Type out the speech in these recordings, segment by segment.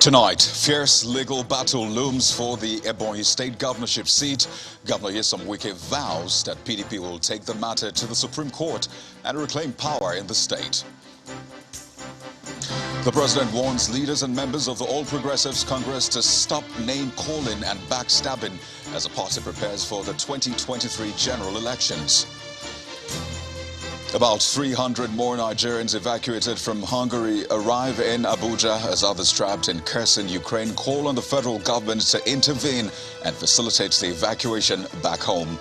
Tonight, fierce legal battle looms for the Ebonyi state governorship seat. Governor Nyesom Wike vows that PDP will take the matter to the Supreme Court and reclaim power in the state. The president warns leaders and members of the All Progressives Congress to stop name-calling and backstabbing as the party prepares for the 2023 general elections. About 300 more Nigerians evacuated from Hungary arrive in Abuja as others trapped in Kherson, Ukraine, call on the federal government to intervene and facilitate the evacuation back home.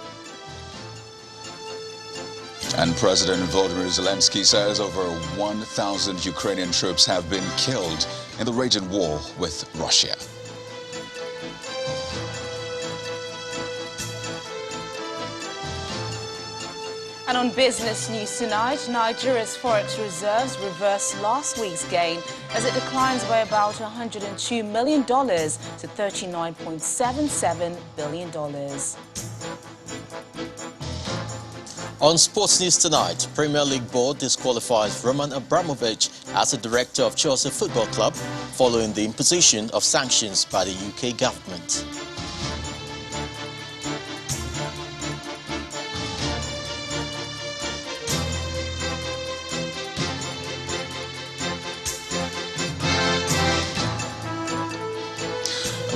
And President Volodymyr Zelensky says over 1,000 Ukrainian troops have been killed in the raging war with Russia. And on business news tonight, Nigeria's forex reserves reversed last week's gain as it declines by about $102 million to $39.77 billion. On sports news tonight, Premier League board disqualifies Roman Abramovich as a director of Chelsea Football Club following the imposition of sanctions by the UK government.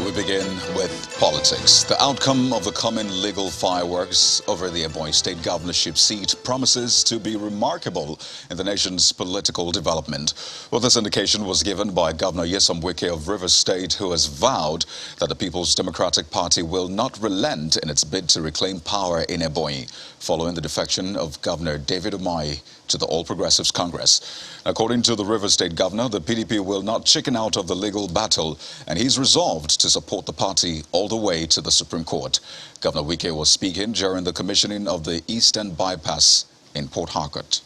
We begin with politics. The outcome of the coming legal fireworks over the Ebonyi state governorship seat promises to be remarkable in the nation's political development. Well, this indication was given by Governor Nyesom Wike of Rivers State, who has vowed that the People's Democratic Party will not relent in its bid to reclaim power in Ebonyi, following the defection of Governor David Umahi to the All Progressives Congress. According to the Rivers State Governor, the PDP will not chicken out of the legal battle, and he's resolved to support the party all the way to the Supreme Court. Governor Wike was speaking during the commissioning of the Eastern Bypass in Port Harcourt.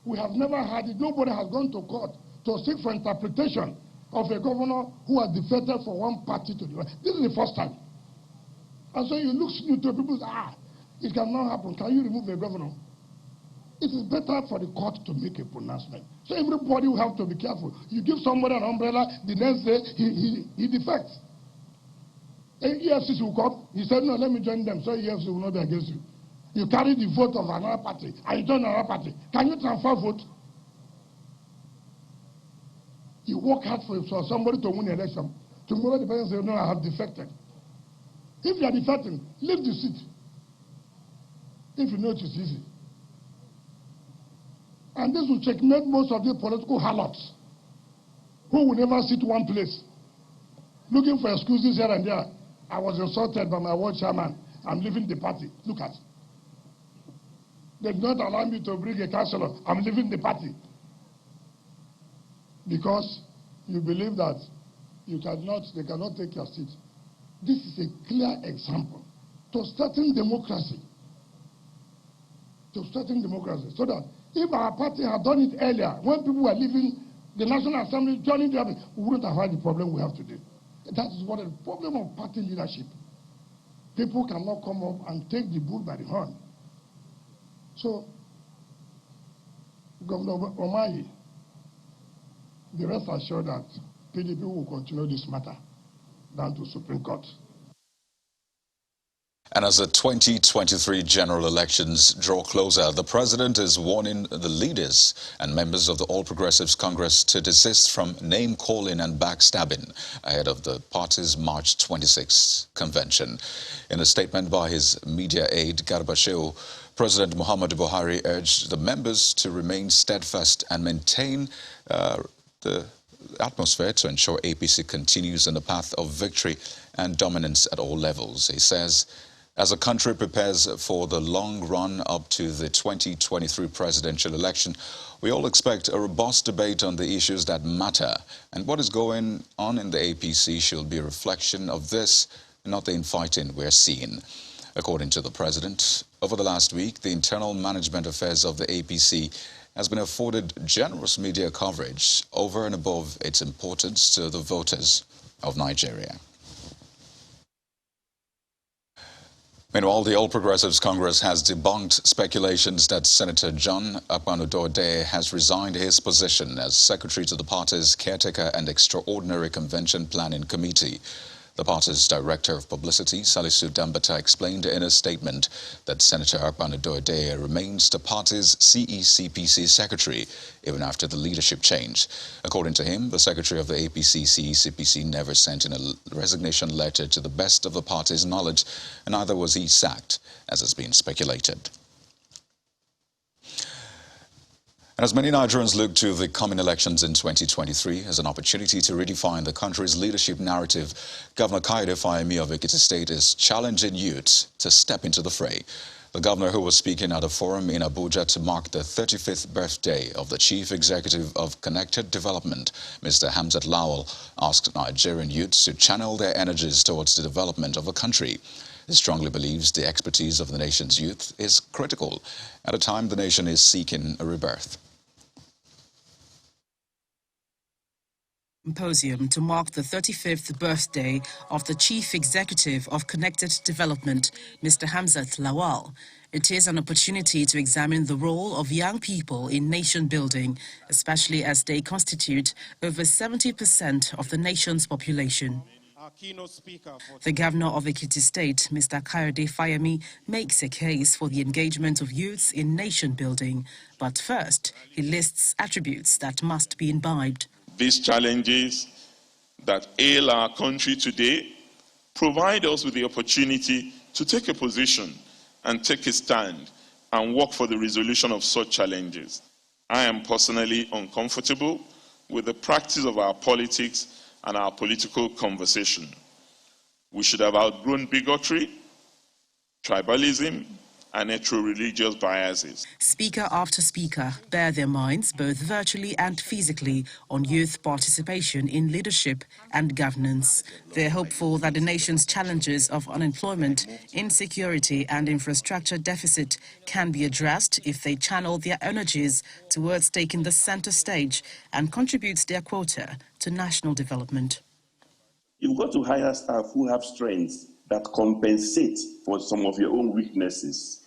We have never had it. Nobody has gone to court to seek for interpretation of a governor who has defected from one party to the other. This is the first time. And so you look to people and say, it cannot happen. Can you remove a governor? It is better for the court to make a pronouncement. So everybody will have to be careful. You give somebody an umbrella, the next day he defects. EFCC will come. He said, no, let me join them. So EFCC will not be against you. You carry the vote of another party and you join another party. Can you transfer vote? You work hard for somebody to win the election. Tomorrow the person says, no, I have defected. If you are defecting, leave the seat. If you know it is easy. And this will checkmate most of the political harlots who will never sit one place, looking for excuses here and there. I was insulted by my ward chairman. I'm leaving the party. Look at it. They did not allow me to bring a councillor. I'm leaving the party. Because you believe that they cannot take your seat. This is a clear example to strengthen democracy. So that if our party had done it earlier, when people were leaving the National Assembly, joining the army, we wouldn't have had the problem we have today. That is what the problem of party leadership. People cannot come up and take the bull by the horn. So, Governor Umahi, the rest assured that PDP will continue this matter down to Supreme Court. And as the 2023 general elections draw closer, the president is warning the leaders and members of the All Progressives Congress to desist from name-calling and backstabbing ahead of the party's March 26th convention. In a statement by his media aide, Garba Shehu, President Muhammadu Buhari urged the members to remain steadfast and maintain the atmosphere to ensure APC continues on the path of victory and dominance at all levels. He says, as the country prepares for the long run up to the 2023 presidential election, we all expect a robust debate on the issues that matter. And what is going on in the APC should be a reflection of this, not the infighting we're seeing. According to the president, over the last week, the internal management affairs of the APC has been afforded generous media coverage over and above its importance to the voters of Nigeria. Meanwhile, the All Progressives Congress has debunked speculations that Senator John Akpan-Odode has resigned his position as secretary to the party's Caretaker and Extraordinary Convention Planning Committee. The party's Director of Publicity, Salisu Dambata, explained in a statement that Senator Akpan-Odode remains the party's CECPC secretary even after the leadership change. According to him, the secretary of the APC CECPC never sent in a resignation letter to the best of the party's knowledge, and neither was he sacked, as has been speculated. And as many Nigerians look to the coming elections in 2023 as an opportunity to redefine the country's leadership narrative, Governor Kayode Fayemi of Ekiti State is challenging youths to step into the fray. The governor, who was speaking at a forum in Abuja to mark the 35th birthday of the Chief Executive of Connected Development, Mr. Hamzat Lawal, asked Nigerian youths to channel their energies towards the development of the country. He strongly believes the expertise of the nation's youth is critical at a time the nation is seeking a rebirth. Symposium to mark the 35th birthday of the Chief Executive of Connected Development, Mr. Hamzat Lawal. It is an opportunity to examine the role of young people in nation building, especially as they constitute over 70% of the nation's population. The governor of Ekiti State, Mr. Kayode Fayemi, makes a case for the engagement of youths in nation building. But first, he lists attributes that must be imbibed. These challenges that ail our country today provide us with the opportunity to take a position and take a stand and work for the resolution of such challenges. I am personally uncomfortable with the practice of our politics and our political conversation. We should have outgrown bigotry, tribalism, and hetero-religious biases. Speaker after speaker bear their minds, both virtually and physically, on youth participation in leadership and governance. They're hopeful that the nation's challenges of unemployment, insecurity and infrastructure deficit can be addressed if they channel their energies towards taking the center stage and contribute their quota to national development. You've got to hire staff who have strengths that compensate for some of your own weaknesses.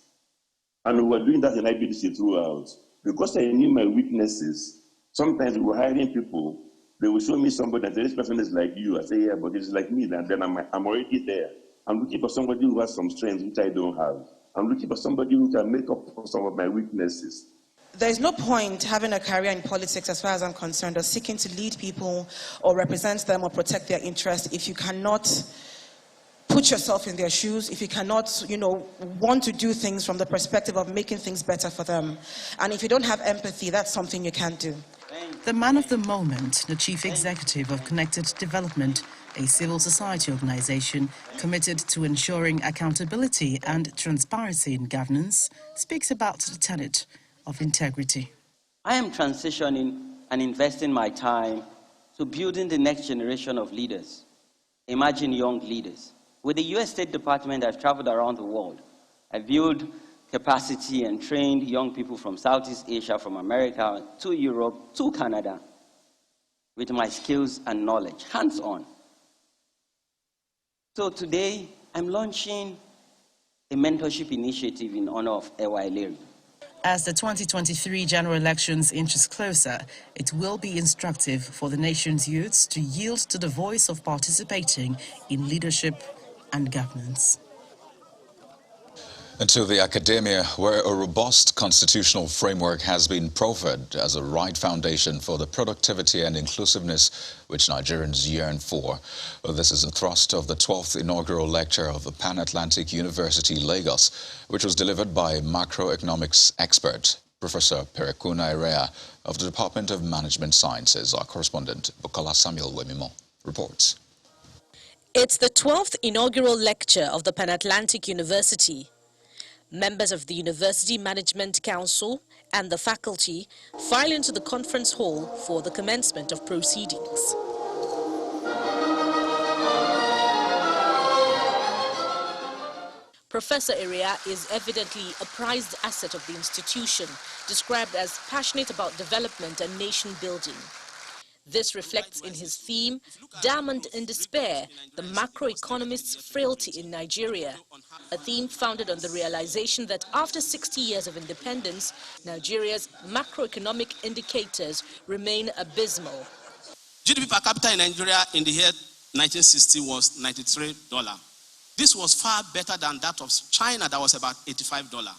And we were doing that in IBDC throughout. Because I knew my weaknesses, sometimes we were hiring people, they will show me somebody that this person is like you. I say, yeah, but it's like me, and then I'm already there. I'm looking for somebody who has some strengths which I don't have. I'm looking for somebody who can make up for some of my weaknesses. There's no point having a career in politics, as far as I'm concerned, or seeking to lead people or represent them or protect their interests if you cannot put yourself in their shoes, if you cannot, want to do things from the perspective of making things better for them. And if you don't have empathy, that's something you can't do. The man of the moment, the Chief Executive of Connected Development, a civil society organization committed to ensuring accountability and transparency in governance, speaks about the tenet of integrity. I am transitioning and investing my time to building the next generation of leaders. Imagine young leaders. With the U.S. State Department, I've traveled around the world. I built capacity and trained young people from Southeast Asia, from America, to Europe, to Canada, with my skills and knowledge, hands-on. So today, I'm launching a mentorship initiative in honor of Ewa Eleri. As the 2023 general elections inches closer, it will be instructive for the nation's youths to yield to the voice of participating in leadership and governance. And to the academia, where a robust constitutional framework has been proffered as a right foundation for the productivity and inclusiveness which Nigerians yearn for. Well, this is a thrust of the 12th inaugural lecture of the Pan-Atlantic University, Lagos, which was delivered by macroeconomics expert Professor Perekuna Irea of the Department of Management Sciences. Our correspondent, Bukola Samuel Wemimo, reports. It's the 12th inaugural lecture of the Pan-Atlantic University. Members of the University Management Council and the faculty file into the conference hall for the commencement of proceedings. Professor Irea is evidently a prized asset of the institution, described as passionate about development and nation building. This reflects in his theme, Diamond in Despair, the macroeconomist's frailty in Nigeria. A theme founded on the realization that after 60 years of independence, Nigeria's macroeconomic indicators remain abysmal. GDP per capita in Nigeria in the year 1960 was $93. This was far better than that of China, that was about $85.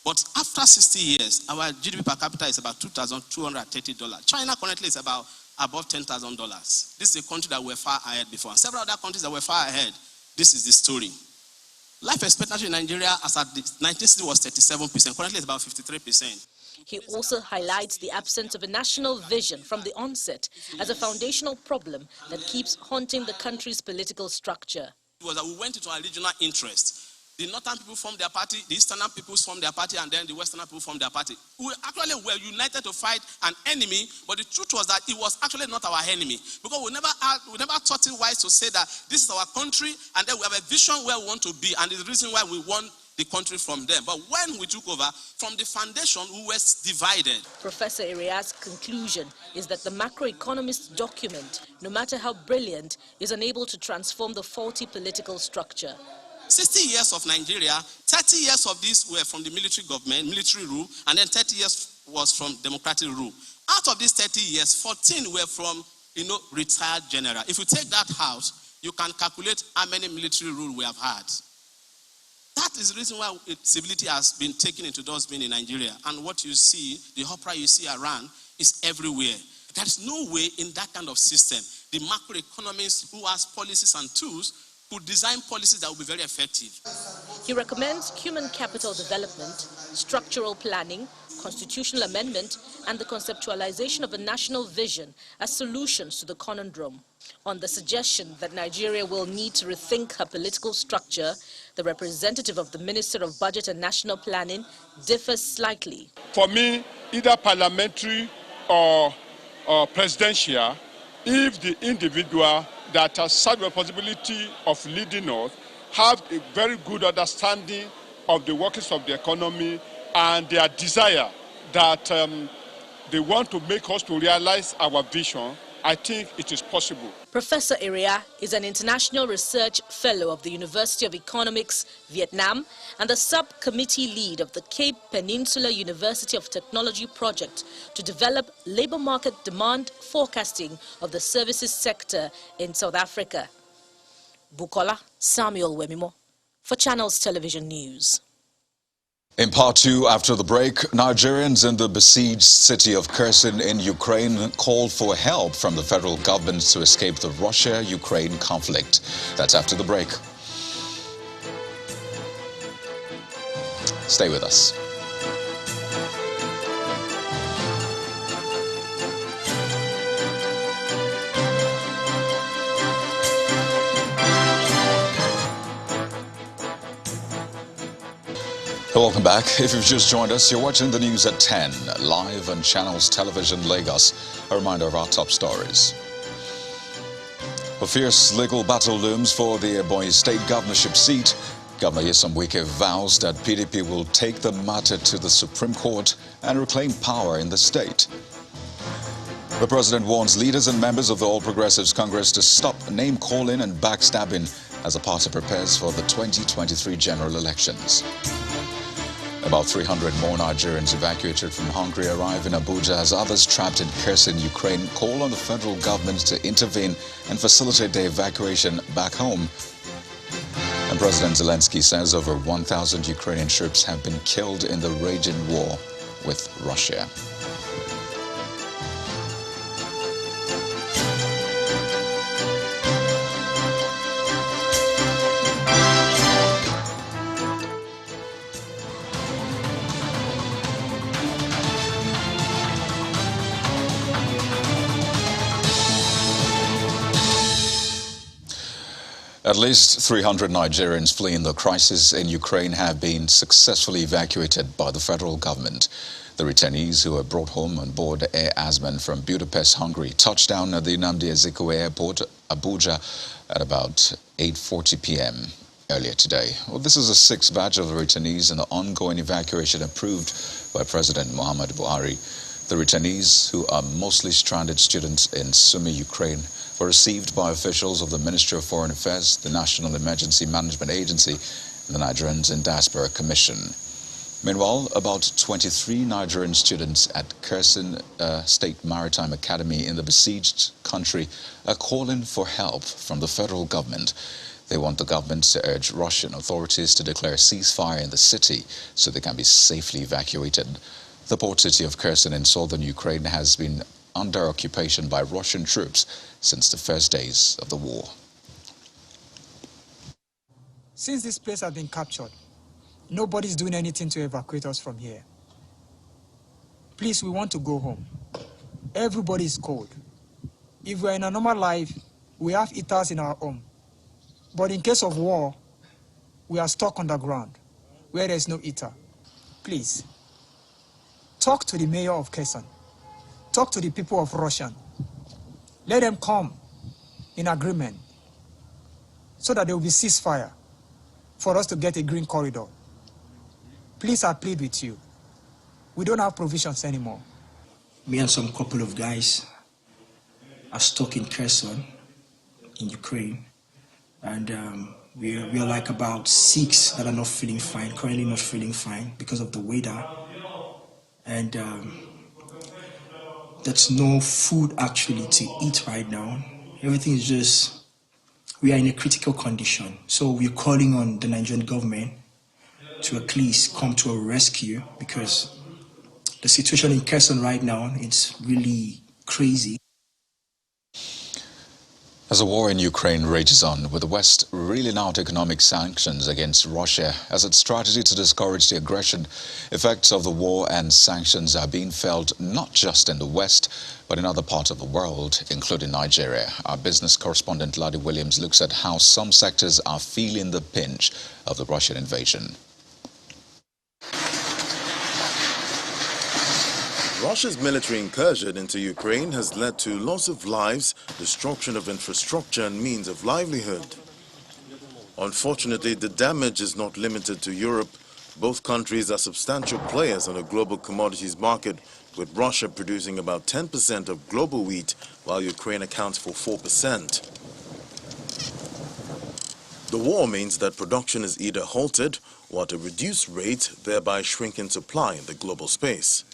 But after 60 years, our GDP per capita is about $2,230. China currently is about above $10,000. This is a country that were far ahead before. And several other countries that were far ahead, this is the story. Life expectancy in Nigeria as at 1960 was 37%. Currently it's about 53%. He also highlights the absence of a national vision from the onset as a foundational problem that keeps haunting the country's political structure. It was that we went into our regional interest. The northern people formed their party, the eastern people formed their party, and then the western people formed their party. We actually were united to fight an enemy, but the truth was that it was actually not our enemy. Because we never thought it wise to say that this is our country, and then we have a vision where we want to be, and the reason why we want the country from them. But when we took over, from the foundation, we were divided. Professor Iria's conclusion is that the macroeconomist's document, no matter how brilliant, is unable to transform the faulty political structure. 60 years of Nigeria, 30 years of this were from the military government, military rule, and then 30 years was from democratic rule. Out of these 30 years, 14 were from, retired general. If you take that out, you can calculate how many military rule we have had. That is the reason why civility has been taken into dustbin in Nigeria. And what you see, the opera you see around, is everywhere. There is no way in that kind of system, the macroeconomists who has policies and tools could design policies that will be very effective. He recommends human capital development, structural planning, constitutional amendment, and the conceptualization of a national vision as solutions to the conundrum. On the suggestion that Nigeria will need to rethink her political structure, the representative of the Minister of Budget and National Planning differs slightly. For me, either parliamentary or presidential, if the individual that has such responsibility of leading us have a very good understanding of the workings of the economy and their desire that they want to make us to realize our vision, I think it is possible. Professor Iria is an international research fellow of the University of Economics, Vietnam, and the subcommittee lead of the Cape Peninsula University of Technology project to develop labor market demand forecasting of the services sector in South Africa. Bukola Samuel Wemimo for Channels Television News. In part two, after the break, Nigerians in the besieged city of Kherson in Ukraine called for help from the federal government to escape the Russia-Ukraine conflict. That's after the break. Stay with us. Welcome back. If you've just joined us, you're watching the news at 10, live on Channels Television Lagos. A reminder of our top stories. A fierce legal battle looms for the Ebonyi State governorship seat. Governor Nyesom Wike vows that PDP will take the matter to the Supreme Court and reclaim power in the state. The president warns leaders and members of the All Progressives Congress to stop name-calling and backstabbing as the party prepares for the 2023 general elections. About 300 more Nigerians evacuated from Hungary arrive in Abuja as others trapped in Kherson, Ukraine, call on the federal government to intervene and facilitate their evacuation back home. And President Zelensky says over 1,000 Ukrainian troops have been killed in the raging war with Russia. At least 300 Nigerians fleeing the crisis in Ukraine have been successfully evacuated by the federal government. The returnees who were brought home on board Air Asman from Budapest, Hungary, touched down at the Nnamdi Azikiwe Airport, Abuja, at about 8:40 p.m. earlier today. Well, this is the sixth batch of the returnees in the ongoing evacuation approved by President Muhammadu Buhari. The returnees, who are mostly stranded students in Sumy, Ukraine, were received by officials of the Ministry of Foreign Affairs, the National Emergency Management Agency, and the Nigerians in Diaspora Commission. Meanwhile, about 23 Nigerian students at Kherson State Maritime Academy in the besieged country are calling for help from the federal government. They want the government to urge Russian authorities to declare a ceasefire in the city so they can be safely evacuated. The port city of Kherson in southern Ukraine has been under occupation by Russian troops since the first days of the war. Since this place has been captured, nobody's doing anything to evacuate us from here. Please, we want to go home. Everybody is cold. If we're in a normal life, we have heaters in our home. But in case of war, we are stuck underground, where there's no heater. Please, talk to the mayor of Kherson. Talk to the people of Russia. Let them come in agreement so that there will be ceasefire for us to get a green corridor. Please, I plead with you. We don't have provisions anymore. Me and some couple of guys are stuck in Kherson, in Ukraine. And we're like about 6 that are not feeling fine, currently not feeling fine because of the weather. And there's no food actually to eat right now. Everything is just, we are in a critical condition. So we're calling on the Nigerian government to at least come to a rescue, because the situation in Kherson right now, it's really crazy. As the war in Ukraine rages on, with the West reeling out economic sanctions against Russia as its strategy to discourage the aggression, effects of the war and sanctions are being felt not just in the West, but in other parts of the world, including Nigeria. Our business correspondent, Ladi Williams, looks at how some sectors are feeling the pinch of the Russian invasion. Russia's military incursion into Ukraine has led to loss of lives, destruction of infrastructure and means of livelihood. Unfortunately, the damage is not limited to Europe. Both countries are substantial players on the global commodities market, with Russia producing about 10% of global wheat, while Ukraine accounts for 4%. The war means that production is either halted or at a reduced rate, thereby shrinking supply in the global space.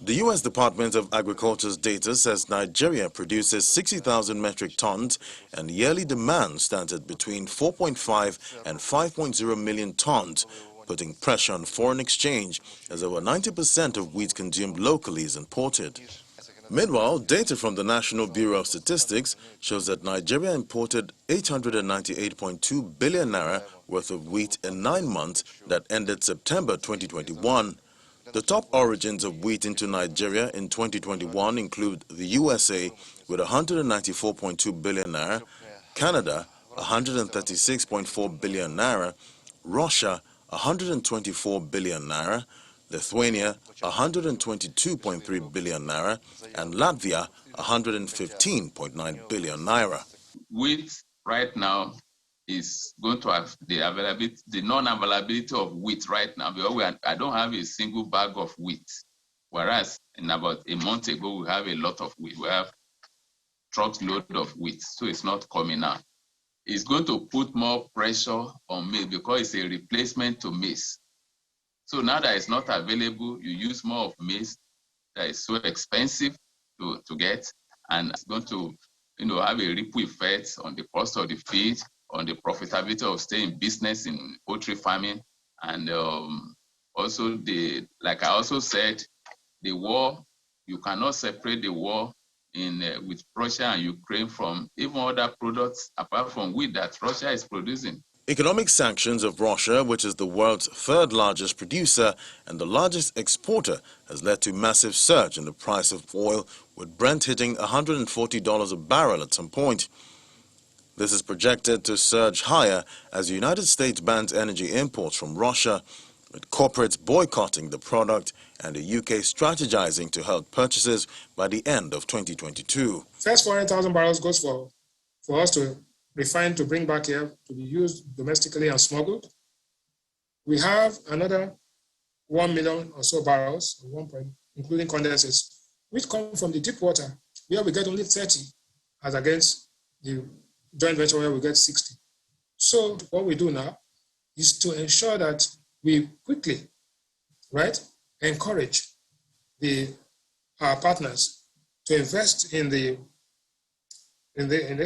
The U.S. Department of Agriculture's data says Nigeria produces 60,000 metric tons and yearly demand stands at between 4.5 and 5.0 million tons, putting pressure on foreign exchange as over 90% of wheat consumed locally is imported. Meanwhile, data from the National Bureau of Statistics shows that Nigeria imported 898.2 billion naira worth of wheat in 9 months that ended September 2021. The top origins of wheat into Nigeria in 2021 include the USA with 194.2 billion naira, Canada 136.4 billion naira, Russia 124 billion naira, Lithuania 122.3 billion naira, and Latvia 115.9 billion naira. Wheat right now is going to have the non-availability of wheat right now, because I don't have a single bag of wheat, whereas in about a month ago we have a lot of wheat. We have truckload of wheat, so it's not coming out. It's going to put more pressure on maize because it's a replacement to maize. So now that it's not available, you use more of maize that is so expensive to get, and it's going to have a ripple effect on the cost of the feed, on the profitability of staying in business in poultry farming, and also like I also said, the war, you cannot separate the war with Russia and Ukraine from even other products apart from wheat that Russia is producing. Economic sanctions of Russia, which is the world's third largest producer and the largest exporter, has led to massive surge in the price of oil, with Brent hitting $140 a barrel at some point. This is projected to surge higher as the United States bans energy imports from Russia, with corporates boycotting the product and the UK strategizing to halt purchases by the end of 2022. First 400,000 barrels goes for us to refine to bring back here to be used domestically and smuggled. We have another 1 million or so barrels, including condensates, which come from the deep water, where we get only 30, as against the joint venture where we get 60. So what we do now is to ensure that we quickly, right, encourage our partners to invest in these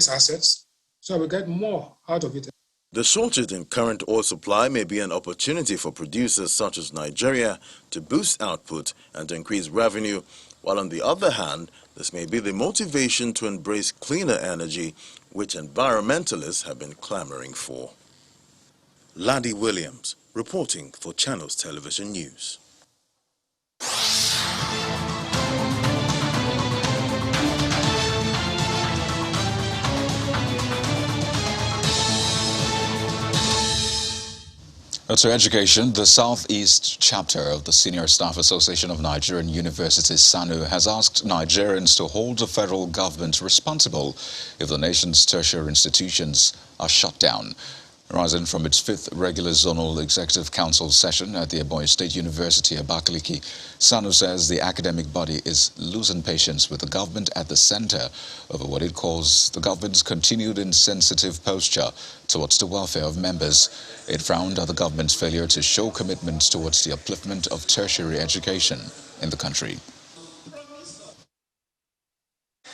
assets, so we get more out of it. The shortage in current oil supply may be an opportunity for producers such as Nigeria to boost output and to increase revenue, while on the other hand, this may be the motivation to embrace cleaner energy, which environmentalists have been clamoring for. Laddie Williams, reporting for Channels Television News. To education, the Southeast chapter of the Senior Staff Association of Nigerian Universities, SANU, has asked Nigerians to hold the federal government responsible if the nation's tertiary institutions are shut down. Rising from its 5th regular zonal executive council session at the Abuja State University, Abakaliki, SANU says the academic body is losing patience with the government at the center over what it calls the government's continued insensitive posture towards the welfare of members. It frowned at the government's failure to show commitment towards the upliftment of tertiary education in the country.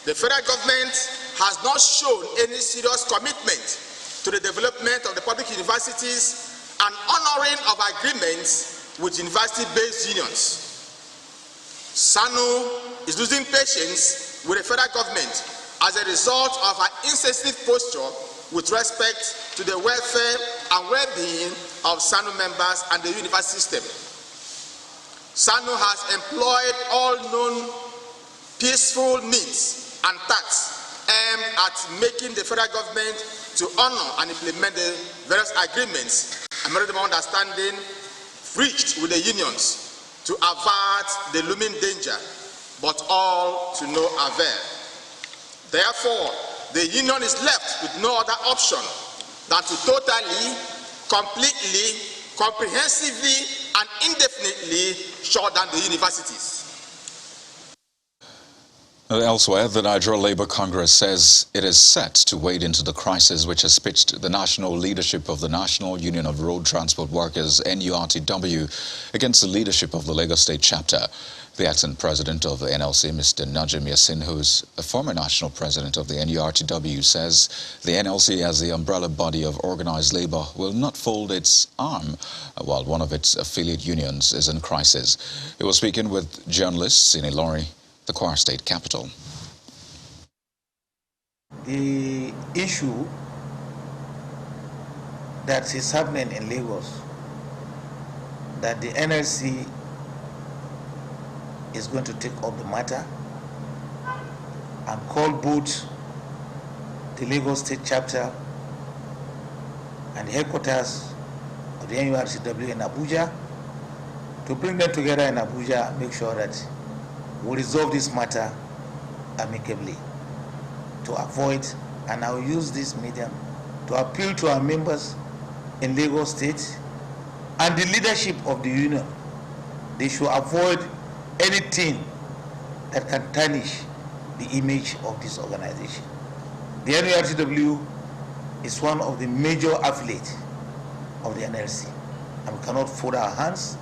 The federal government has not shown any serious commitment to the development of the public universities and honoring of agreements with university-based unions. SANU is losing patience with the federal government as a result of our insensitive posture with respect to the welfare and well-being of SANU members and the university system. SANU has employed all known peaceful means and tactics aimed at making the federal government to honor and implement the various agreements and memorandum of understanding reached with the unions to avert the looming danger, but all to no avail. Therefore, the union is left with no other option than to totally, completely, comprehensively, and indefinitely shut down the universities. Elsewhere, the Nigeria Labour Congress says it is set to wade into the crisis which has pitched the national leadership of the National Union of Road Transport Workers, NURTW, against the leadership of the Lagos State chapter. The acting president of the NLC, Mr. Najim Yassin, who is a former national president of the NURTW, says the NLC, as the umbrella body of organized labor, will not fold its arm while one of its affiliate unions is in crisis. He was speaking with journalists in Ilorin, the Kwara State capital. The issue that is happening in Lagos, that the NLC is going to take up the matter and call both the Lagos State chapter and the headquarters of the NURTW in Abuja, to bring them together in Abuja, make sure that we resolve this matter amicably, to avoid, and I will use this medium to appeal to our members in Lagos State and the leadership of the union. They should avoid anything that can tarnish the image of this organization. The NURTW is one of the major affiliates of the NLC, and we cannot fold our hands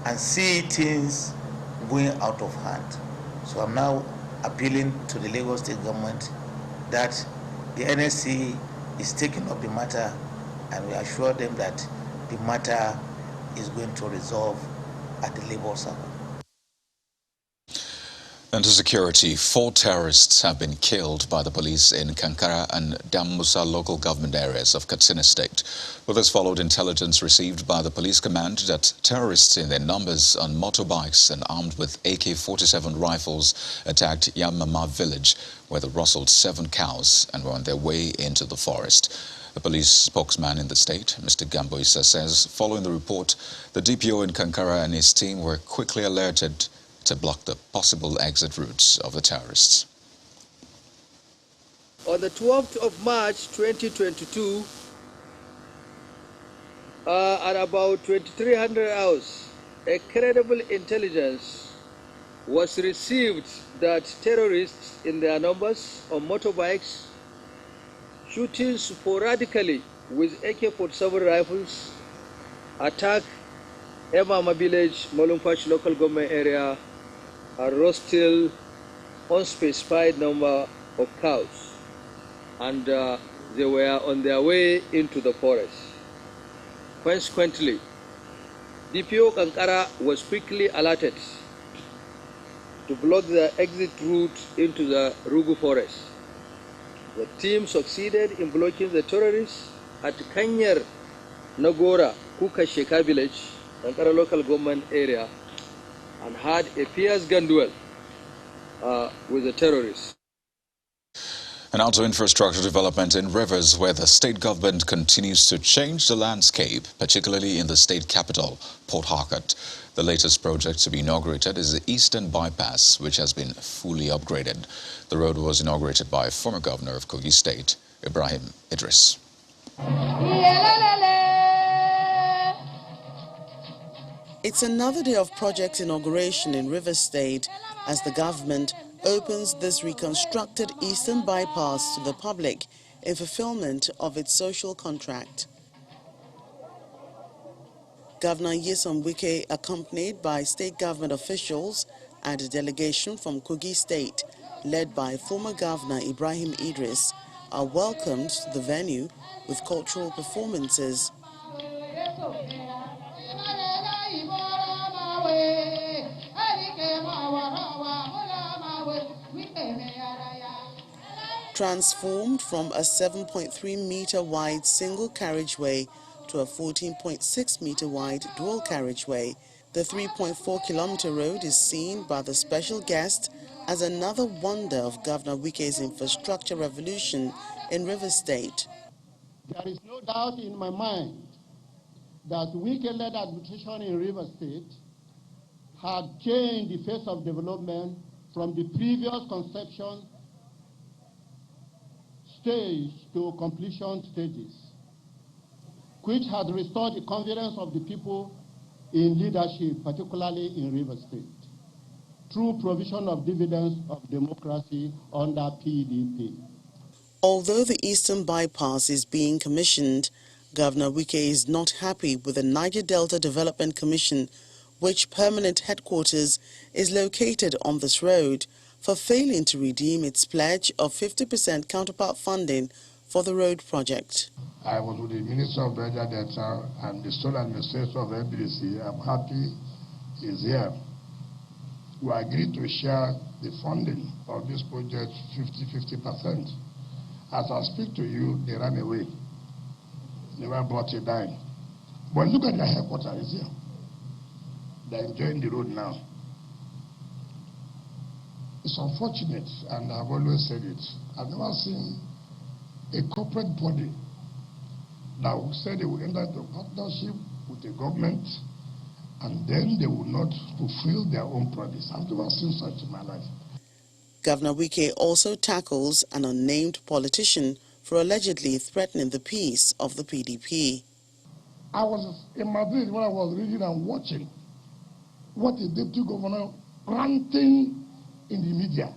and see things going out of hand. So I'm now appealing to the Lagos State government that the NLC is taking up the matter, and we assure them that the matter is going to resolve at the Labour Circle. And to security, 4 terrorists have been killed by the police in Kankara and Dammusa local government areas of Katsina State. Well, this followed intelligence received by the police command that terrorists in their numbers on motorbikes and armed with AK-47 rifles attacked Yamama village, where they rustled 7 cows and were on their way into the forest. The police spokesman in the state, Mr. Gamboisa, says following the report, the DPO in Kankara and his team were quickly alerted to block the possible exit routes of the terrorists. On the 12th of March 2022, at about 2300 hours, a credible intelligence was received that terrorists in their numbers on motorbikes shooting sporadically with AK-47 rifles attacked Emama village, Molumfash local government area, and roasted unspecified number of cows, and they were on their way into the forest. Consequently, DPO Kankara was quickly alerted to block the exit route into the Rugu forest. The team succeeded in blocking the terrorists at Kanyar Nagora Kuka Sheka village, Kankara local government area, and had a fierce gun duel with the terrorists. And now to infrastructure development in rivers, where the state government continues to change the landscape, particularly in the state capital, Port Harcourt. The latest project to be inaugurated is the Eastern Bypass, which has been fully upgraded. The road was inaugurated by former governor of Kogi State, Ibrahim Idris. It's another day of project inauguration in Rivers State as the government opens this reconstructed Eastern Bypass to the public in fulfillment of its social contract. Governor Nyesom Wike, accompanied by state government officials and a delegation from Kogi State, led by former Governor Ibrahim Idris, are welcomed to the venue with cultural performances. Transformed from a 7.3-meter wide single carriageway to a 14.6-meter wide dual carriageway, the 3.4-kilometer road is seen by the special guest as another wonder of Governor Wike's infrastructure revolution in Rivers State. There is no doubt in my mind that Wike-led administration in Rivers State had changed the face of development from the previous conception stage to completion stages, which had restored the confidence of the people in leadership, particularly in Rivers State, through provision of dividends of democracy under PDP. Although the Eastern Bypass is being commissioned, Governor Wike is not happy with the Niger Delta Development Commission, which permanent headquarters is located on this road, for failing to redeem its pledge of 50% counterpart funding for the road project. I was with the Minister of Niger Delta and the sole administrator of NBDC. I'm happy he's here. We agreed to share the funding of this project 50%. As I speak to you, they ran away. Never brought a dime. But look at their headquarters here. They're enjoying the road now. It's unfortunate, and I've always said it. I've never seen a corporate body that will say they will enter into partnership with the government and then they will not fulfill their own promise. I've never seen such in my life. Governor Wike also tackles an unnamed politician for allegedly threatening the peace of the PDP. I was in Madrid when I was reading and watching what a deputy governor granting in the media.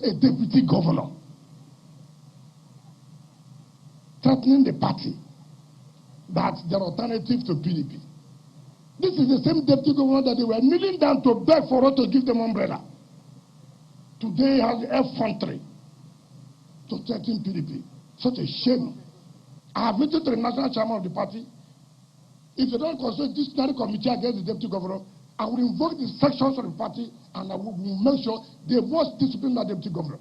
A deputy governor threatening the party that their alternative to PDP. This is the same deputy governor that they were kneeling down to beg for us to give them umbrella. Today has effrontery to threaten PDP. Such a shame. I have written to the national chairman of the party. If they don't constitute disciplinary committee against the deputy governor, I will invoke the sections of the party and I will make sure they must discipline the deputy governor.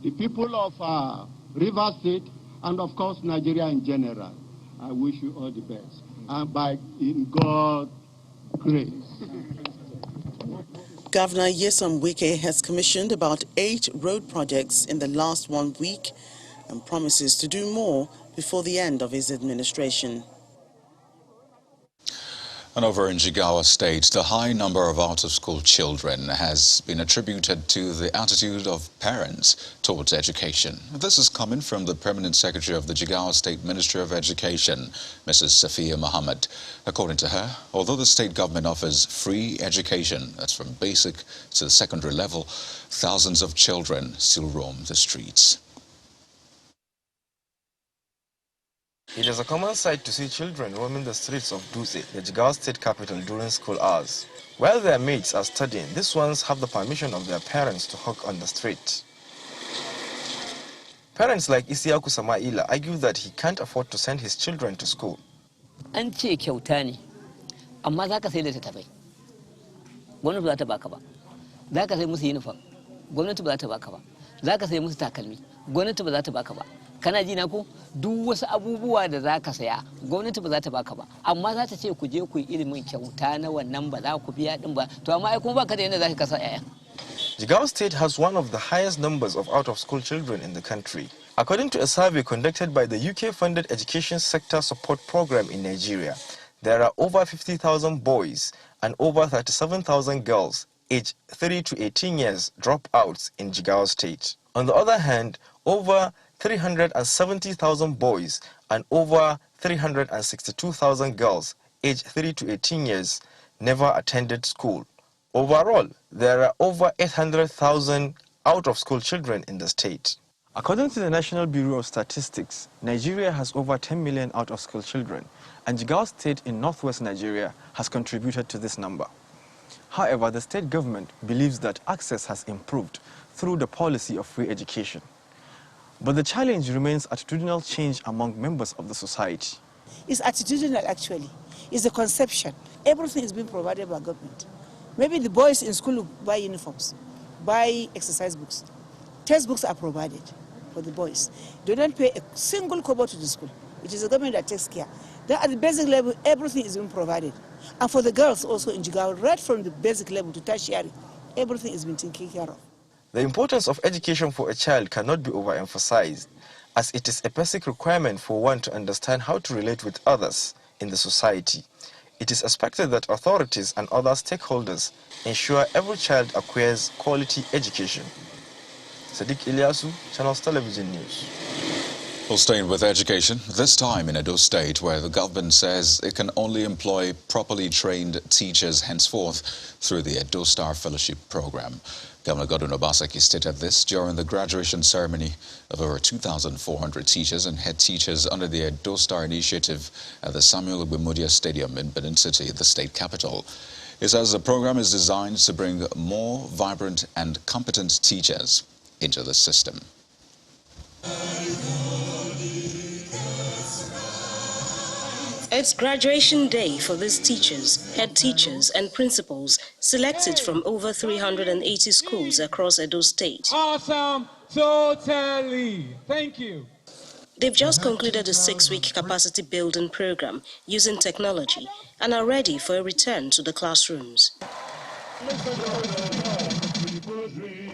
The people of Rivers State and of course Nigeria in general, I wish you all the best. And in God's grace. Governor Nyesom Wike has commissioned about 8 road projects in the last 1 week and promises to do more before the end of his administration. And over in Jigawa State, the high number of out-of-school children has been attributed to the attitude of parents towards education. This is coming from the Permanent Secretary of the Jigawa State Ministry of Education, Mrs. Safiya Muhammad. According to her, although the state government offers free education, that's from basic to the secondary level, thousands of children still roam the streets. It is a common sight to see children roaming the streets of Dutse, the Jigawa state capital, during school hours. While their mates are studying, these ones have the permission of their parents to hawk on the street. Parents like Isiaku Samaila argue that he can't afford to send his children to school. An ce kyauta ne, amma za ka sai da littattafai. Gwamnati ba za ta baka ba. Za ka sai musu uniform. Gwamnati ba za ta baka ba. Za ka sai musu takalmi. Gwamnati ba za ta baka ba. Kana ji na ko duk wasu abubuwa da za ka saya gwamnati ba za ta baka ba, amma za ta ce ku je ku yi ilimin kyauta na wannan ba za ku biya din ba, to amma ai kuma baka da yanda za ka kasa ƴaƴan. Jigawa State has one of the highest numbers of out-of-school children in the country. According to a survey conducted by the UK-funded Education Sector Support Program in Nigeria, there are over 50,000 boys and over 37,000 girls aged 3 to 18 years dropouts in Jigawa State. On the other hand, over 370,000 boys and over 362,000 girls aged 3 to 18 years never attended school. Overall, there are over 800,000 out-of-school children in the state. According to the National Bureau of Statistics, Nigeria has over 10 million out-of-school children, and Jigawa State in northwest Nigeria has contributed to this number. However, the state government believes that access has improved through the policy of free education. But the challenge remains attitudinal change among members of the society. It's attitudinal, actually. It's a conception. Everything is being provided by government. Maybe the boys in school buy uniforms, buy exercise books. Textbooks are provided for the boys. They don't pay a single kobo to the school. It is the government that takes care. Then at the basic level, everything is being provided. And for the girls also in Jigawa, right from the basic level to tertiary, everything is being taken care of. The importance of education for a child cannot be overemphasized, as it is a basic requirement for one to understand how to relate with others in the society. It is expected that authorities and other stakeholders ensure every child acquires quality education. Sadiq Ilyasu, Channels Television News. Well, staying with education, this time in Edo State, where the government says it can only employ properly trained teachers henceforth through the Edo Star Fellowship Program. Governor Godwin Obaseki stated this during the graduation ceremony of over 2,400 teachers and head teachers under the Edo Star Initiative at the Samuel Ogbemudia Stadium in Benin City, the state capital. He says the program is designed to bring more vibrant and competent teachers into the system. It's graduation day for these teachers, head teachers and principals selected from over 380 schools across Edo State. Awesome, totally. Thank you. They've just concluded a 6-week capacity building program using technology and are ready for a return to the classrooms.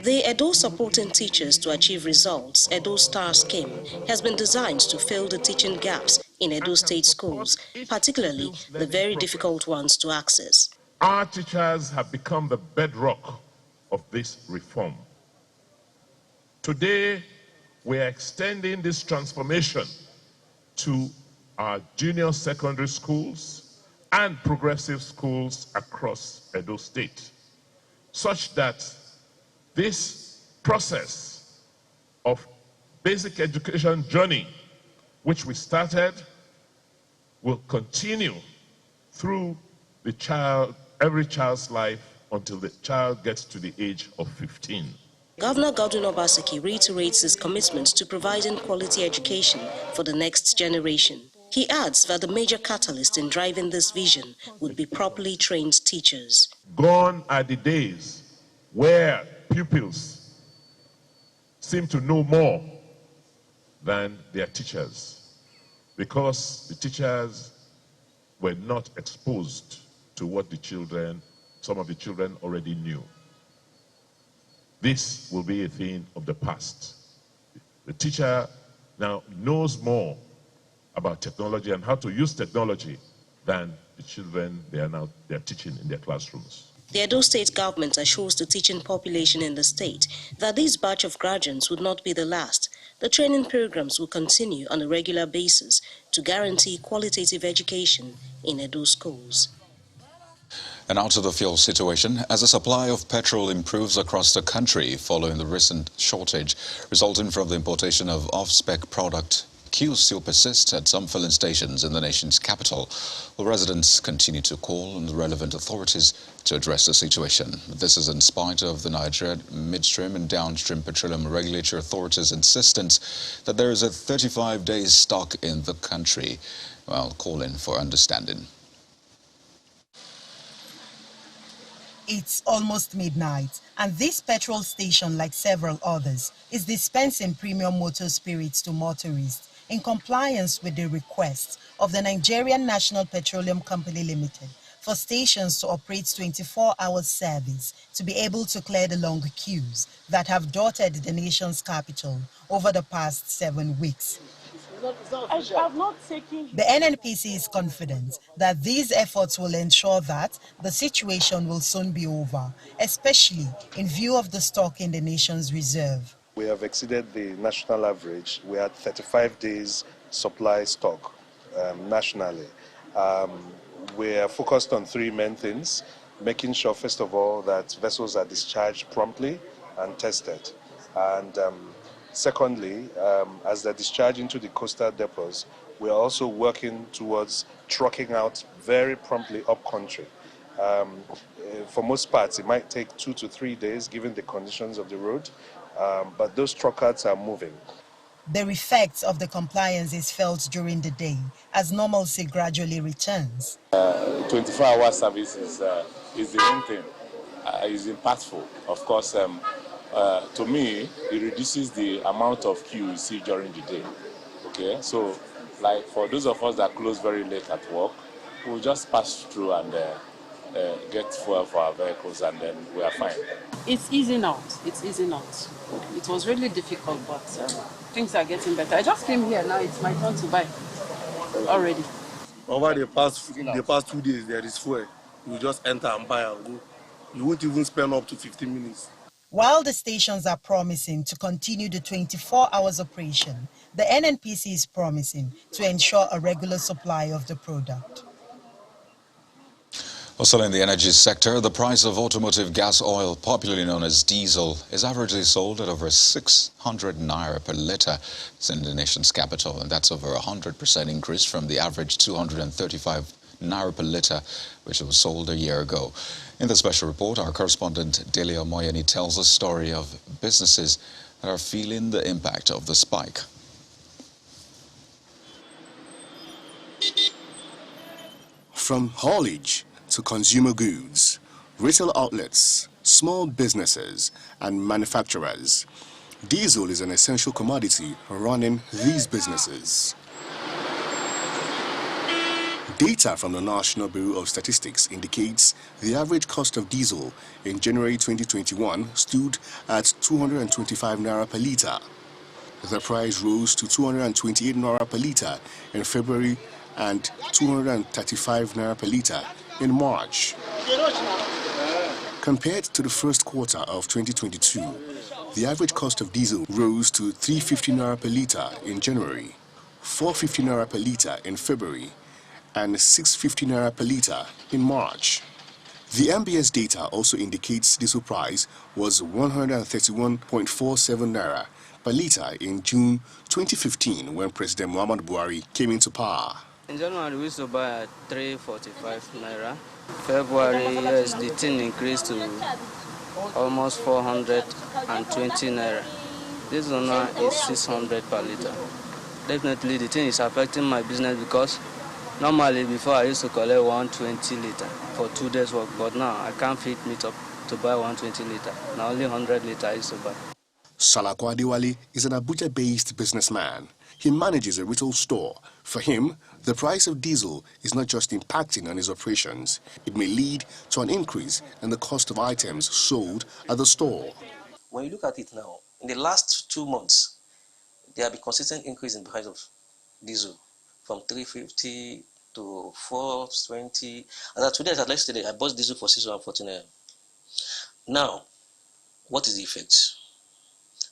The Edo Supporting Teachers to Achieve Results Edo Star scheme has been designed to fill the teaching gaps in Edo State schools, particularly the very difficult ones to access. Our teachers have become the bedrock of this reform. Today, we are extending this transformation to our junior secondary schools and progressive schools across Edo State, such that this process of basic education journey, which we started, will continue through every child's life until the child gets to the age of 15. Governor Godwin Obaseki reiterates his commitment to providing quality education for the next generation. He adds that the major catalyst in driving this vision would be properly trained teachers. Gone are the days where pupils seem to know more than their teachers, because the teachers were not exposed to what some of the children already knew. This will be a thing of the past. The teacher now knows more about technology and how to use technology than the children they're teaching in their classrooms. The Edo State government assures the teaching population in the state that this batch of graduates would not be the last. The training programs will continue on a regular basis to guarantee qualitative education in Edo schools. And out of the fuel situation, as the supply of petrol improves across the country following the recent shortage resulting from the importation of off-spec product, queues still persist at some filling stations in the nation's capital. Well, residents continue to call on the relevant authorities to address the situation. This is in spite of the Nigerian midstream and downstream petroleum regulatory authorities' insistence that there is a 35-day stock in the country, while calling for understanding. It's almost midnight, and this petrol station, like several others, is dispensing premium motor spirits to motorists in compliance with the request of the Nigerian National Petroleum Company Limited for stations to operate 24-hour service to be able to clear the long queues that have dotted the nation's capital over the past 7 weeks. The NNPC is confident that these efforts will ensure that the situation will soon be over, especially in view of the stock in the nation's reserve. We have exceeded the national average. We had 35 days supply stock nationally. We are focused on 3 main things: making sure, first of all, that vessels are discharged promptly and tested. And secondly, as they're discharged into the coastal depots, we're also working towards trucking out very promptly up country. For most parts, it might take 2 to 3 days given the conditions of the road, but those truck outs are moving. The effects of the compliance is felt during the day as normalcy gradually returns. 24-hour service is the main thing. Is impactful. Of course, to me, it reduces the amount of queue you see during the day. Okay, so like for those of us that close very late at work, we'll just pass through and get fuel for our vehicles, and then we are fine. It's easing out. It's easing out. It was really difficult, but things are getting better. I just came here now. It's my turn to buy already. Over the past 2 days, there is fuel. You just enter and buy and go. You won't even spend up to 15 minutes. While the stations are promising to continue the 24 hours operation, the NNPC is promising to ensure a regular supply of the product. Also in the energy sector, the price of automotive gas oil, popularly known as diesel, is averagely sold at over 600 naira per litre in the nation's capital, and that's over 100% increase from the average 235 naira per litre, which was sold a year ago. In the special report, our correspondent Delia Moyeni tells the story of businesses that are feeling the impact of the spike. From haulage to consumer goods, retail outlets, small businesses and manufacturers, diesel is an essential commodity running these businesses. Data from the National Bureau of Statistics indicates the average cost of diesel in January 2021 stood at 225 naira per litre. The price rose to 228 naira per litre in February and 235 naira per litre in March. Compared to the first quarter of 2022, the average cost of diesel rose to 350 naira per litre in January, 450 naira per litre in February, and 650 naira per litre in March. The MBS data also indicates diesel price was 131.47 naira per litre in June 2015 when President Muhammad Buhari came into power. In January, we used to buy at 345 naira. February, yes, the thing increased to almost 420 naira. This one now is 600 per litre. Definitely, the thing is affecting my business because normally before I used to collect 120 litre for 2 days work, but now I can't fit me up to buy 120 litre. Now only 100 litre I used to buy. Salako Adewale is an Abuja-based businessman. He manages a retail store. For him, the price of diesel is not just impacting on his operations. It may lead to an increase in the cost of items sold at the store. When you look at it now, in the last 2 months, there have been consistent increase in the price of diesel from 350 to 420. As of today, as at yesterday, I bought diesel for 614 naira. Now, what is the effect?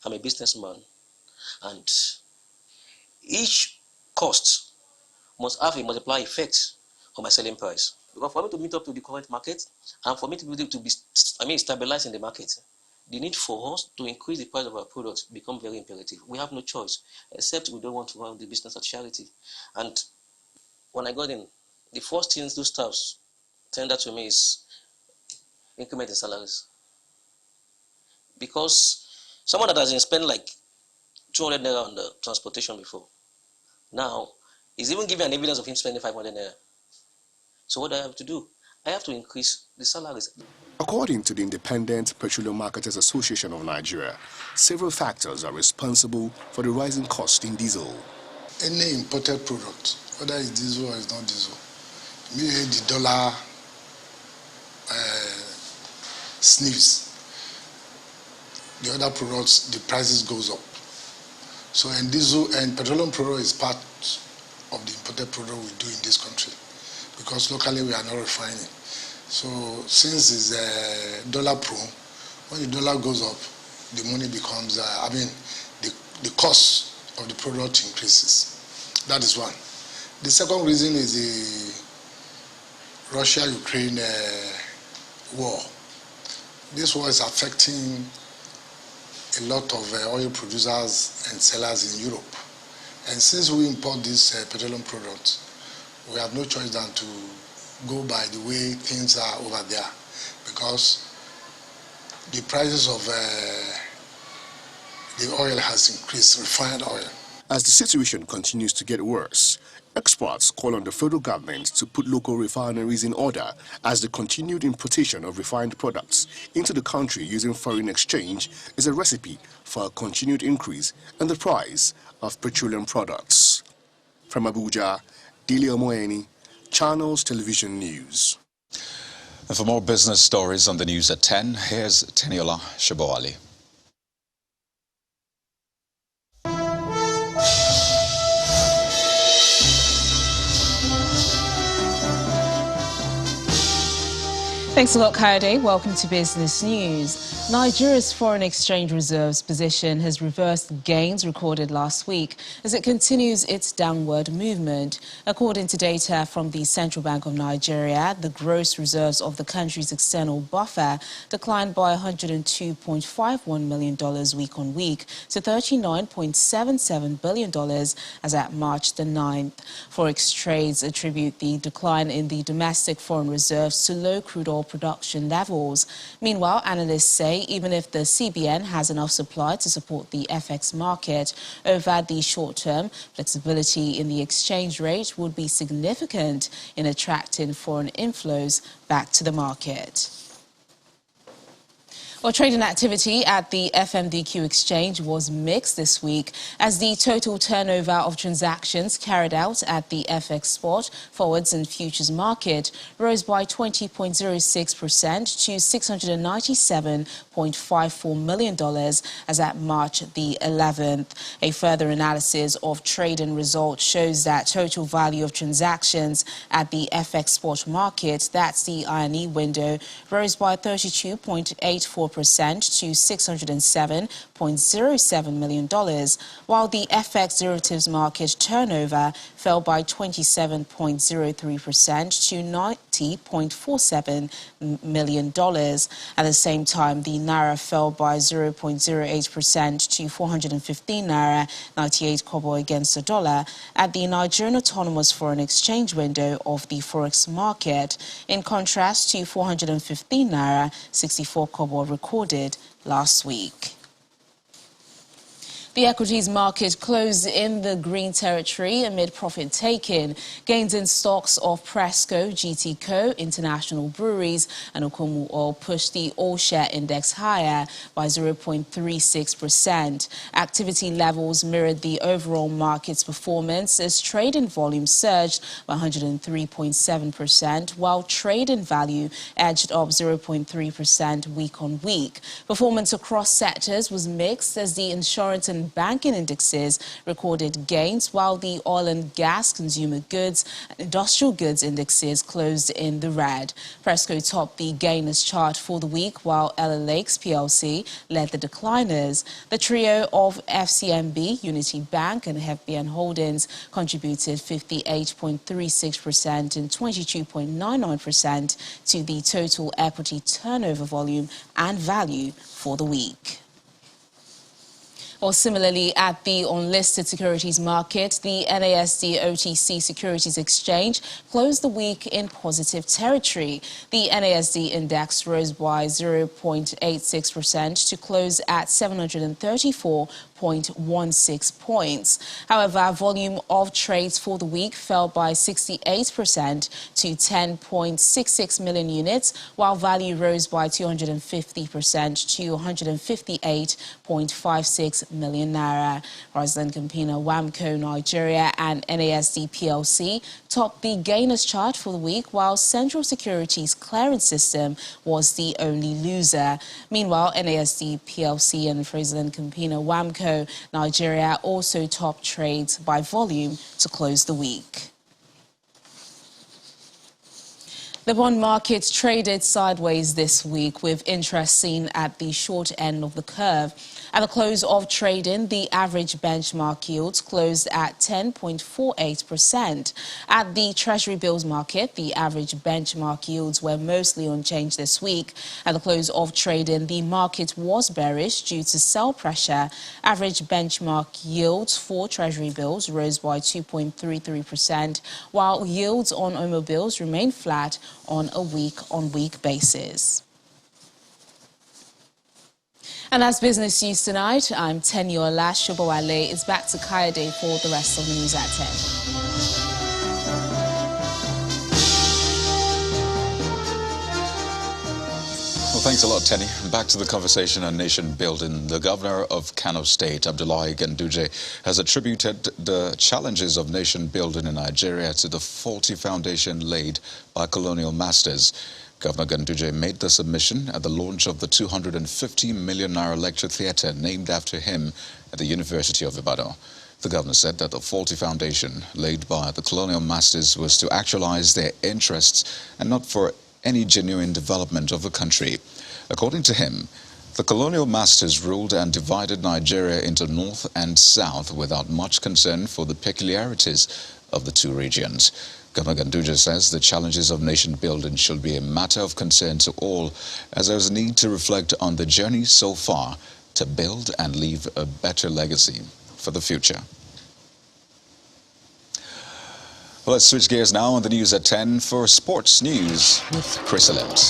I'm a businessman, and each cost must have a multiplier effect on my selling price. Because for me to meet up to the current market, and for me to be able to be, stabilized in the market, the need for us to increase the price of our products become very imperative. We have no choice, except we don't want to run the business at charity. And when I got in, the first things those staffs tendered to me is increment in salaries. Because someone that has been spent like 200 naira on the transportation before, now is even giving an evidence of him spending 500 naira. So what do I have to do? I have to increase the salaries. According to the Independent Petroleum Marketers Association of Nigeria, several factors are responsible for the rising cost in diesel. Any imported product, whether it's diesel or it's not diesel, meaning the dollar sniffs, the other products, the prices goes up. So, and diesel and petroleum product is part of the imported product we do in this country, because locally we are not refining. So, since it's dollar pro, when the dollar goes up, the money becomes, the cost of the product increases. That is one. The second reason is the Russia-Ukraine war. This war is affecting a lot of oil producers and sellers in Europe. And since we import these petroleum products, we have no choice than to go by the way things are over there, because the prices of the oil has increased, refined oil. As the situation continues to get worse, experts call on the federal government to put local refineries in order, as the continued importation of refined products into the country using foreign exchange is a recipe for a continued increase in the price of petroleum products. From Abuja, Dili Omoeni, Channels Television News. And for more business stories on the news at 10, here's Teniola Shaboali. Thanks a lot, Kayode. Welcome to Business News. Nigeria's foreign exchange reserves position has reversed gains recorded last week as it continues its downward movement. According to data from the Central Bank of Nigeria, the gross reserves of the country's external buffer declined by $102.51 million week on week to $39.77 billion as at March the 9th. Forex trades attribute the decline in the domestic foreign reserves to low crude oil production levels. Meanwhile, analysts say even if the CBN has enough supply to support the FX market, over the short term, flexibility in the exchange rate would be significant in attracting foreign inflows back to the market. Well, trading activity at the FMDQ exchange was mixed this week as the total turnover of transactions carried out at the FX spot, forwards and futures market rose by 20.06% to $697.54 million as at March the 11th. A further analysis of trading results shows that total value of transactions at the FX spot market, that's the I&E window, rose by 32.84% to $607.07 million, while the FX derivatives market turnover fell by 27.03% to $90.47 million. At the same time, the Naira fell by 0.08% to 415 Naira 98 kobo against the dollar at the Nigerian Autonomous Foreign Exchange window of the Forex market, in contrast to 415 Naira 64 kobo recorded last week. The equities market closed in the green territory amid profit-taking. Gains in stocks of Presco, GTCO, International Breweries and Okumu Oil pushed the all-share index higher by 0.36%. Activity levels mirrored the overall market's performance as trading volume surged by 103.7%, while trade-in value edged up 0.3% week on week. Performance across sectors was mixed as the insurance and and banking indexes recorded gains, while the oil and gas, consumer goods and industrial goods indexes closed in the red. Presco topped the gainers chart for the week, while LA Lakes PLC led the decliners. The trio of FCMB, Unity Bank and FBN Holdings contributed 58.36% and 22.99% to the total equity turnover volume and value for the week. Well, similarly, at the unlisted securities market, the NASD OTC Securities Exchange closed the week in positive territory. The NASD index rose by 0.86% to close at 734.16 points. However, volume of trades for the week fell by 68% to 10.66 million units, while value rose by 250% to 158.56 million naira. Rosalind Campina, Wamco Nigeria and NASD PLC topped the gainers chart for the week, while Central Securities Clearance System was the only loser. Meanwhile, NASD PLC and Rosalind Campina, Wamco Nigeria also topped trades by volume to close the week. The bond market traded sideways this week, with interest seen at the short end of the curve. At the close of trading, the average benchmark yields closed at 10.48%. At the Treasury bills market, the average benchmark yields were mostly unchanged this week. At the close of trading, the market was bearish due to sell pressure. Average benchmark yields for Treasury bills rose by 2.33%, while yields on automobiles remained flat on a week-on-week basis. And that's business news tonight. I'm Tenyola Shobowale. It's back to Kayode for the rest of the news at 10. Well, thanks a lot, Tenny. Back to the conversation on nation building. The governor of Kano State, Abdullahi Ganduje, has attributed the challenges of nation building in Nigeria to the faulty foundation laid by colonial masters. Governor Ganduje made the submission at the launch of the 250 million naira lecture theatre named after him at the University of Ibadan. The governor said that the faulty foundation laid by the colonial masters was to actualize their interests and not for any genuine development of the country. According to him, the colonial masters ruled and divided Nigeria into north and south without much concern for the peculiarities of the two regions. Governor Ganduje says the challenges of nation building should be a matter of concern to all, as there is a need to reflect on the journey so far to build and leave a better legacy for the future. Well, let's switch gears now on the news at 10 for sports news with Chris Elims.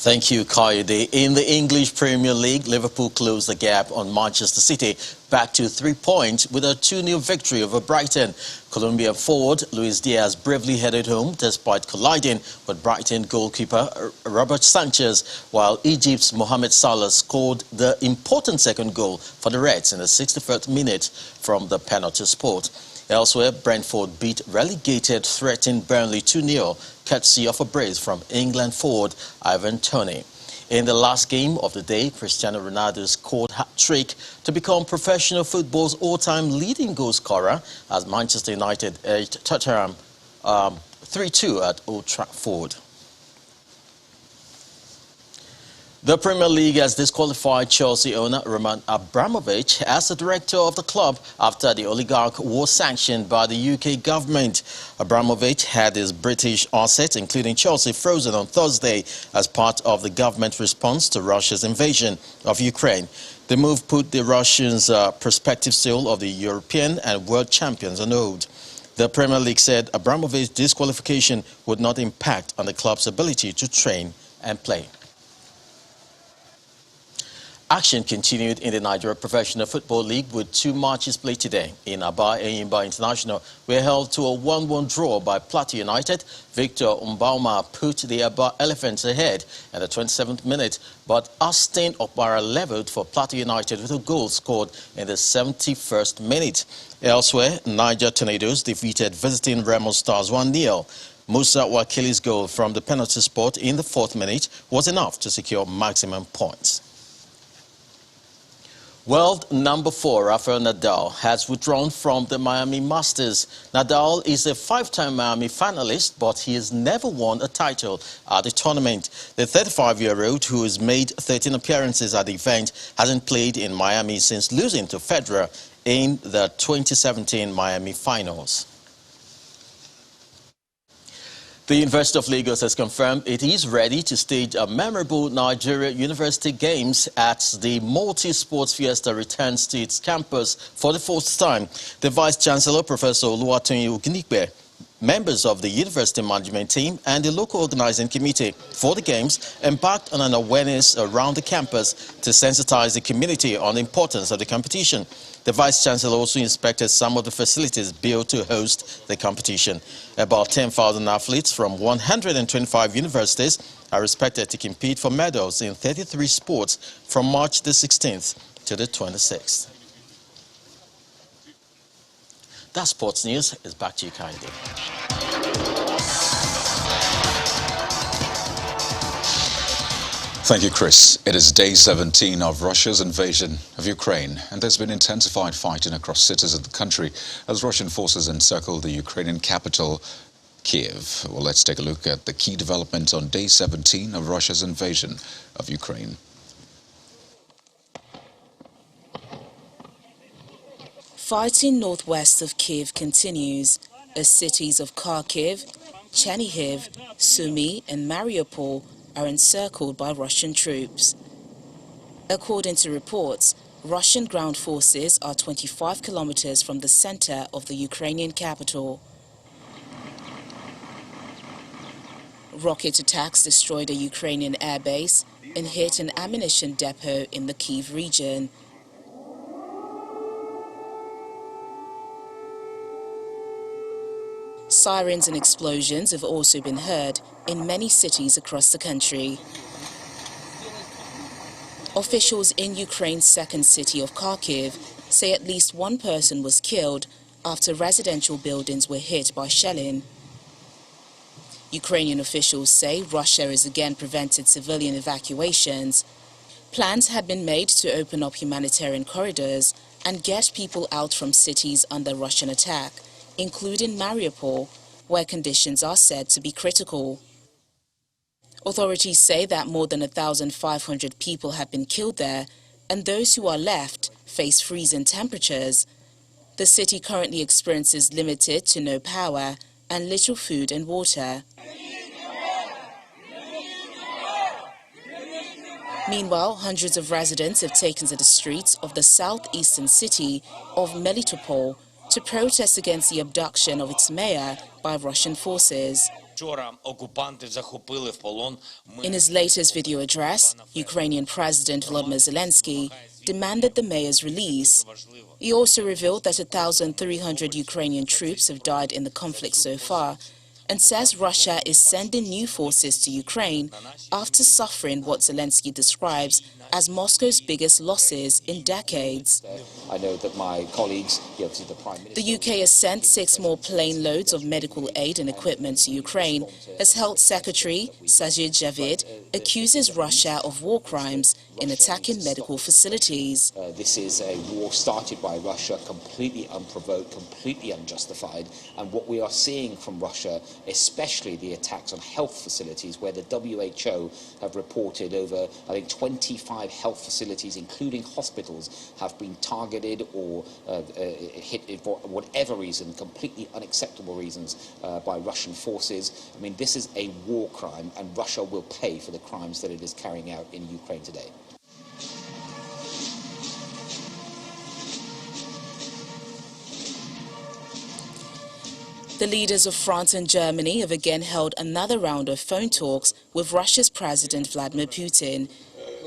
Thank you, Kayode. In the English Premier League, Liverpool closed the gap on Manchester City back to 3 points with a 2-0 victory over Brighton. Colombian forward Luis Diaz bravely headed home despite colliding with Brighton goalkeeper Robert Sanchez, while Egypt's Mohamed Salah scored the important second goal for the Reds in the 61st minute from the penalty spot. Elsewhere, Brentford beat relegated threatened Burnley 2-0, courtesy of a brace from England forward Ivan Toney. In the last game of the day, Cristiano Ronaldo scored a hat-trick to become professional football's all-time leading goal scorer as Manchester United edged Tottenham 3-2 at Old Trafford. The Premier League has disqualified Chelsea owner Roman Abramovich as the director of the club after the oligarch was sanctioned by the UK government. Abramovich had his British assets, including Chelsea, frozen on Thursday as part of the government response to Russia's invasion of Ukraine. The move put the Russians' prospective sale of the European and world champions on hold. The Premier League said Abramovich's disqualification would not impact on the club's ability to train and play. Action continued in the Nigeria Professional Football League with 2 matches played today. In Aba, Enyimba International were held to a 1-1 draw by Plateau United. Victor Umbauma put the Aba Elephants ahead at the 27th minute, but Austin Okpara leveled for Plateau United with a goal scored in the 71st minute. Elsewhere, Niger Tornadoes defeated visiting Remo Stars 1-0. Musa Wakili's goal from the penalty spot in the 4th minute was enough to secure maximum points. World number 4, Rafael Nadal, has withdrawn from the Miami Masters. Nadal is a 5-time Miami finalist, but he has never won a title at the tournament. The 35-year-old, who has made 13 appearances at the event, hasn't played in Miami since losing to Federer in the 2017 Miami finals. The University of Lagos has confirmed it is ready to stage a memorable Nigeria University Games as the multi-sports fiesta returns to its campus for the 4th time. The Vice-Chancellor, Professor Oluwatoyin Ogunigbe, members of the university management team and the local organizing committee for the Games embarked on an awareness around the campus to sensitize the community on the importance of the competition. The Vice-Chancellor also inspected some of the facilities built to host the competition. About 10,000 athletes from 125 universities are expected to compete for medals in 33 sports from March the 16th to the 26th. That sports news is back to you, Kaide. Thank you, Chris. It is day 17 of Russia's invasion of Ukraine, and there's been intensified fighting across cities of the country as Russian forces encircle the Ukrainian capital, Kiev. Well, let's take a look at the key developments on day 17 of Russia's invasion of Ukraine. Fighting northwest of Kiev continues as cities of Kharkiv, Chernihiv, Sumy and Mariupol are encircled by Russian troops. According to reports, Russian ground forces are 25 kilometers from the center of the Ukrainian capital. Rocket attacks destroyed a Ukrainian airbase and hit an ammunition depot in the Kyiv region. Sirens and explosions have also been heard in many cities across the country. Officials in Ukraine's second city of Kharkiv say at least one person was killed after residential buildings were hit by shelling. Ukrainian officials say Russia has again prevented civilian evacuations. Plans had been made to open up humanitarian corridors and get people out from cities under Russian attack, including Mariupol, where conditions are said to be critical. Authorities say that more than 1,500 people have been killed there, and those who are left face freezing temperatures. The city currently experiences limited to no power and little food and water. Meanwhile, hundreds of residents have taken to the streets of the southeastern city of Melitopol to protest against the abduction of its mayor by Russian forces. In his latest video address, Ukrainian President Volodymyr Zelensky demanded the mayor's release. He also revealed that 1,300 Ukrainian troops have died in the conflict so far, and says Russia is sending new forces to Ukraine after suffering what Zelensky describes as Moscow's biggest losses in decades. I know that my colleagues, the Prime Minister... The UK has sent 6 more plane loads of medical aid and equipment to Ukraine, as Health Secretary Sajid Javid accuses Russia of war crimes in attacking medical facilities. This is a war started by Russia, completely unprovoked, completely unjustified, and what we are seeing from Russia, especially the attacks on health facilities, where the WHO have reported over, I think, 25 health facilities, including hospitals, have been targeted or hit for whatever reason, completely unacceptable reasons, by Russian forces. I mean, this is a war crime, and Russia will pay for the crimes that it is carrying out in Ukraine today. The leaders of France and Germany have again held another round of phone talks with Russia's President Vladimir Putin.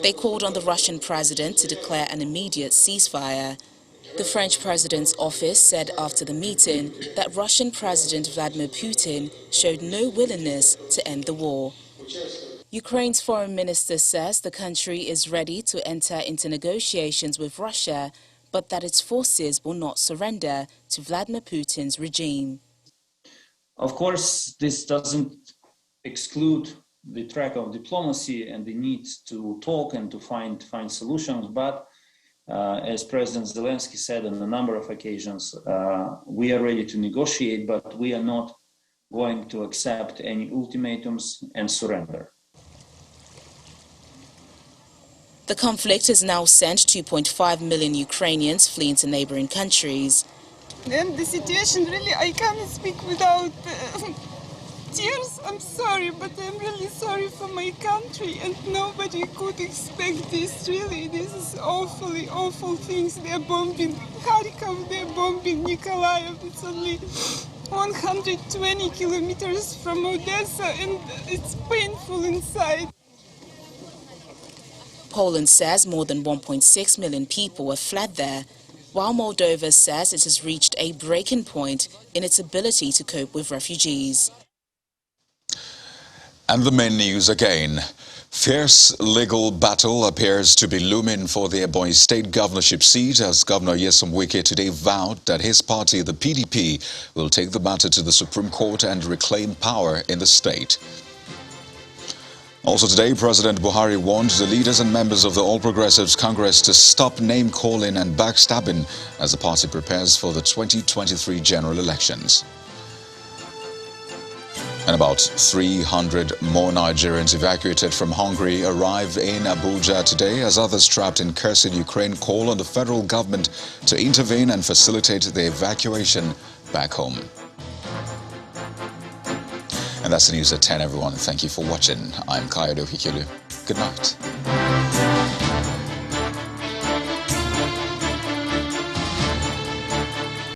They called on the Russian president to declare an immediate ceasefire. The French president's office said after the meeting that Russian President Vladimir Putin showed no willingness to end the war. Ukraine's foreign minister says the country is ready to enter into negotiations with Russia, but that its forces will not surrender to Vladimir Putin's regime. Of course, this doesn't exclude the track of diplomacy and the need to talk and to find solutions, but as President Zelensky said on a number of occasions, we are ready to negotiate, but we are not going to accept any ultimatums and surrender. The conflict has now sent 2.5 million Ukrainians fleeing to neighboring countries. And the situation really, I can't speak without tears. I'm sorry, but I'm really sorry for my country, and nobody could expect this, really. This is awfully awful things. They're bombing Kharkov, they're bombing Nikolaev. It's only 120 kilometers from Odessa, and it's painful inside. Poland says more than 1.6 million people have fled there, while Moldova says it has reached a breaking point in its ability to cope with refugees. And the main news again. Fierce legal battle appears to be looming for the Ebonyi state governorship seat as Governor Nyesom Wike today vowed that his party, the PDP, will take the matter to the Supreme Court and reclaim power in the state. Also today, President Buhari warned the leaders and members of the All Progressives Congress to stop name-calling and backstabbing as the party prepares for the 2023 general elections. And about 300 more Nigerians evacuated from Hungary arrive in Abuja today as others trapped in Kherson, Ukraine call on the federal government to intervene and facilitate the evacuation back home. And that's the news at 10, everyone. Thank you for watching. I'm Kayode Hikilu. Good night.